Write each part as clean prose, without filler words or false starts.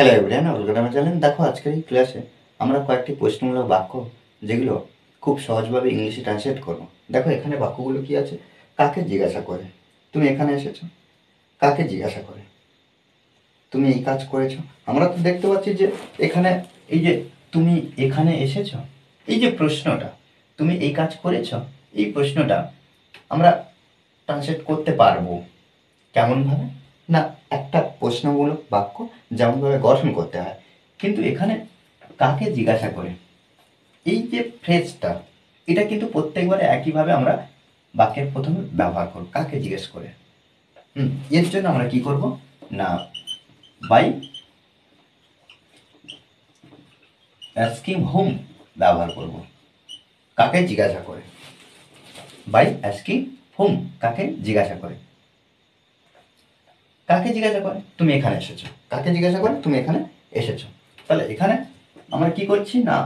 Hello everyone, welcome আমার channel. দেখো আজকের এই ক্লাসে আমরা কয়েকটি প্রশ্নমূলক বাক্য যেগুলো খুব সহজভাবে ইংলিশে ট্রান্সলেট করবো। দেখো এখানে বাক্যগুলো কি আছে। কাকে জিজ্ঞাসা করে তুমি এখানে এসেছো? কাকে জিজ্ঞাসা করে তুমি এই কাজ করেছো? আমরা তো দেখতে পাচ্ছি যে এখানে এই যে তুমি এখানে এসেছো, এই যে প্রশ্নটা তুমি এই কাজ করেছো, এই প্রশ্নটা আমরা ট্রান্সলেট করতে পারবো কেমনভাবে না, একটা প্রশ্নমূলক বাক্য যেমনভাবে গঠন করতে হয়। কিন্তু এখানে কাকে জিজ্ঞাসা করে এই যে ফ্রেজটা, এটা কিন্তু প্রত্যেকবারে একইভাবে আমরা বাক্যের প্রথমে ব্যবহার করব। কাকে জিজ্ঞেস করে এর জন্য আমরা কি করব না, বাই অ্যাস্কিং হোম ব্যবহার করব। কাকে জিজ্ঞাসা করে, বাই অ্যাস্কিং হোম, কাকে জিজ্ঞাসা করে। কাকে জিজ্ঞাসা করে তুমি এখানে এসেছো, কাকে জিজ্ঞাসা করে তুমি এখানে এসেছো। তাহলে এখানে আমরা কি করছি না,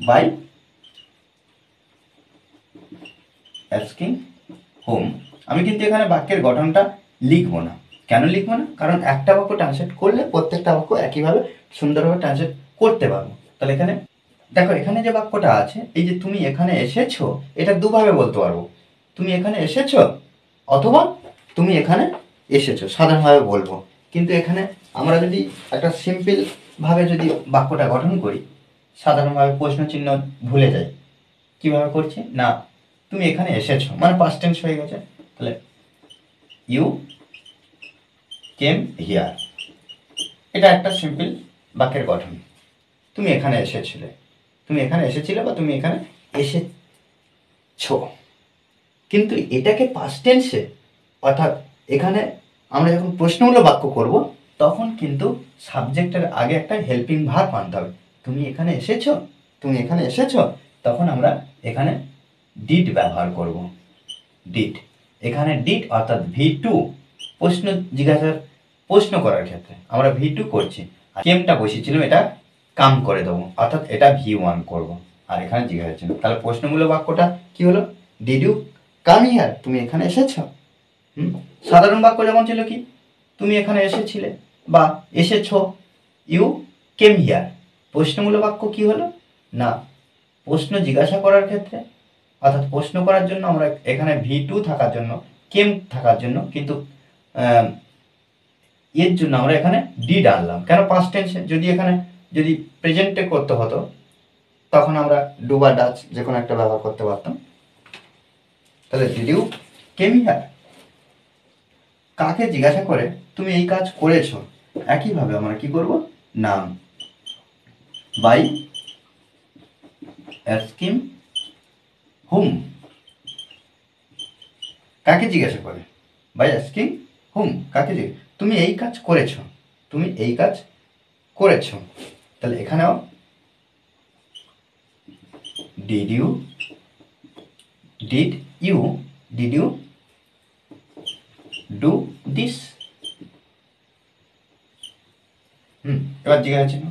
বাই অ্যাস্কিং হোম। আমি কিন্তু এখানে বাক্যের গঠনটা লিখবো না। কেন লিখবো না? কারণ একটা বাক্য ট্রান্সলেট করলে প্রত্যেকটা বাক্য একইভাবে সুন্দরভাবে ট্রান্সলেট করতে পারবো। তাহলে এখানে দেখো, এখানে যে বাক্যটা আছে, এই যে তুমি এখানে এসেছো, এটা দুভাবে বলতে পারবো। তুমি এখানে এসেছো অথবা তুমি এখানে এসেছো, সাধারণভাবে বলবো। কিন্তু এখানে আমরা যদি একটা সিম্পল ভাবে যদি বাক্যটা গঠন করি, সাধারণভাবে প্রশ্ন চিহ্ন ভুলে যাই। কিভাবে করছি না, তুমি এখানে এসেছো মানে পাস্ট টেন্স হয়ে গেছে। তাহলে ইউ কেম হিয়ার, এটা একটা সিম্পল বাক্যের গঠন। তুমি এখানে এসেছিলে, তুমি এখানে এসেছিলে বা তুমি এখানে এসেছো। কিন্তু এটাকে পাস্ট টেন্সে, অর্থাৎ এখানে আমরা যখন প্রশ্নমূলক বাক্য করব, তখন কিন্তু সাবজেক্টের আগে একটা হেল্পিং ভার্ব আনতে হবে। তুমি এখানে এসেছো, তুমি এখানে এসেছো, তখন আমরা এখানে ডিড ব্যবহার করব। ডিড, এখানে ডিড অর্থাৎ V2, প্রশ্ন জিজ্ঞাসার প্রশ্ন করার ক্ষেত্রে আমরা V2 করছি। আর কেমটা বসিয়েছিলাম, এটা কাম করে দেবো, অর্থাৎ এটা V1 করব। আর এখানে জিজ্ঞাসা ছিল, তাহলে প্রশ্নমূলক বাক্যটা কি হলো, ডিড ইউ কাম হিয়ার, তুমি এখানে এসেছো। সাধারণ বাক্য যেমন ছিল কি, তুমি এখানে এসেছিলে বা এসেছো, ইউ কেম হিয়ার। প্রশ্নমূলক বাক্য কি হলো না, প্রশ্ন জিজ্ঞাসা করার ক্ষেত্রে, অর্থাৎ প্রশ্ন করার জন্য আমরা এখানে V2 থাকার জন্য, কেম থাকার জন্য, কিন্তু এর জন্য আমরা এখানে ডিড আনলাম। কেন? পাস্ট টেন্সে। যদি এখানে যদি প্রেজেন্টে করতে হতো, তখন আমরা ডু বা ডাচ যে কোনো একটা ব্যবহার করতে পারতাম। তাহলে ডিড ইউ কেম হিয়ার, কাকে জিজ্ঞাসা করে তুমি এই কাজ করেছো। একইভাবে আমরা কি করব না, বাই অ্যাস্কিং হুম, কাকে জিজ্ঞাসা করে, বাই অ্যাস্কিং হুম, কাকে জিজ্ঞাসা, তুমি এই কাজ করেছো, তুমি এই কাজ করেছো। তাহলে এখানেও ডিড ইউ ডু দিস। এবার জিজ্ঞাসা ছিল,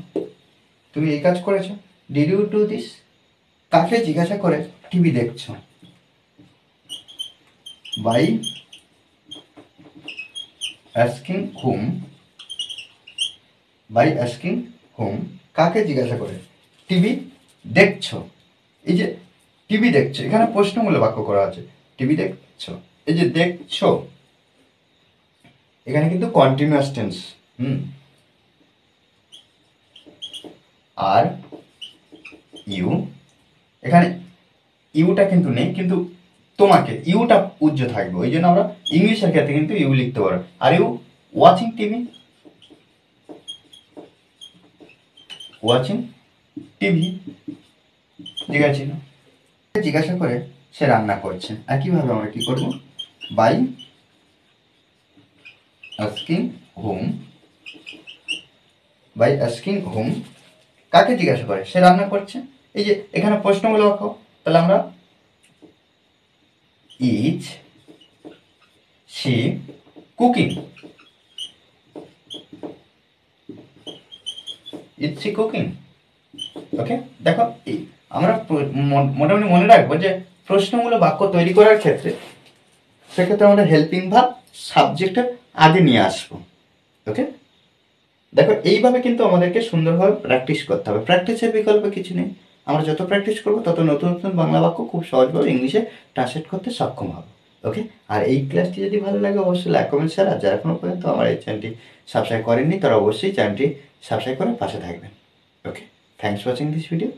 তুমি এই কাজ করেছো, ডিড ইউ ডু দিস। কাকে জিজ্ঞাসা করে টিভি দেখছো, by asking hmm, by asking hmm, কাকে জিজ্ঞাসা করে টিভি দেখছো। এই যে টিভি দেখছো, এখানে প্রশ্নমূলক বাক্য করা আছে। টিভি দেখছো, এই যে দেখছো, এখানে কিন্তু কন্টিনিউয়াস টেন্স। আর ইউ, এখানে ইউটা কিন্তু নেই, কিন্তু তোমাকে ইউটা উজ্জ থাকবে, ওই জন্য আমরা ইংলিশের ক্ষেত্রে কিন্তু ইউ লিখতে পারো। Are you watching TV, watching TV জিজ্ঞাসা জিজ্ঞাসা করে সে রান্না করছে। একইভাবে আমরা কি করব, by asking hmm, by asking hmm, কাকে জিজ্ঞাসা করে সে রান্না করছে। এই যে এখানে প্রশ্নমূলক বাক্য, তাহলে আমরা is she cooking, is she cooking. Okay, দেখো আমরা মোটামুটি মনে রাখবো যে প্রশ্নমূলক বাক্য তৈরি করার ক্ষেত্রে, সেক্ষেত্রে আমরা হেল্পিং ভার্ব সাবজেক্টের আগে নিয়ে আসবো। ওকে, দেখো এইভাবে কিন্তু আমাদেরকে সুন্দরভাবে প্র্যাকটিস করতে হবে, প্র্যাকটিসের বিকল্প কিছু নেই। আমরা যত প্র্যাকটিস করবো তত নতুন নতুন বাংলা বাক্য খুব সহজভাবে ইংলিশে ট্রান্সলেট করতে সক্ষম হবো। ওকে, আর এই ক্লাসটি যদি ভালো লাগে অবশ্যই লাইক কমেন্ট শেয়ার, আর যারা এখনো পর্যন্ত আমার এই চ্যানেলটি সাবস্ক্রাইব করেননি তারা অবশ্যই চ্যানেলটি সাবস্ক্রাইব করে পাশে থাকবেন। Okay, thanks for watching this video.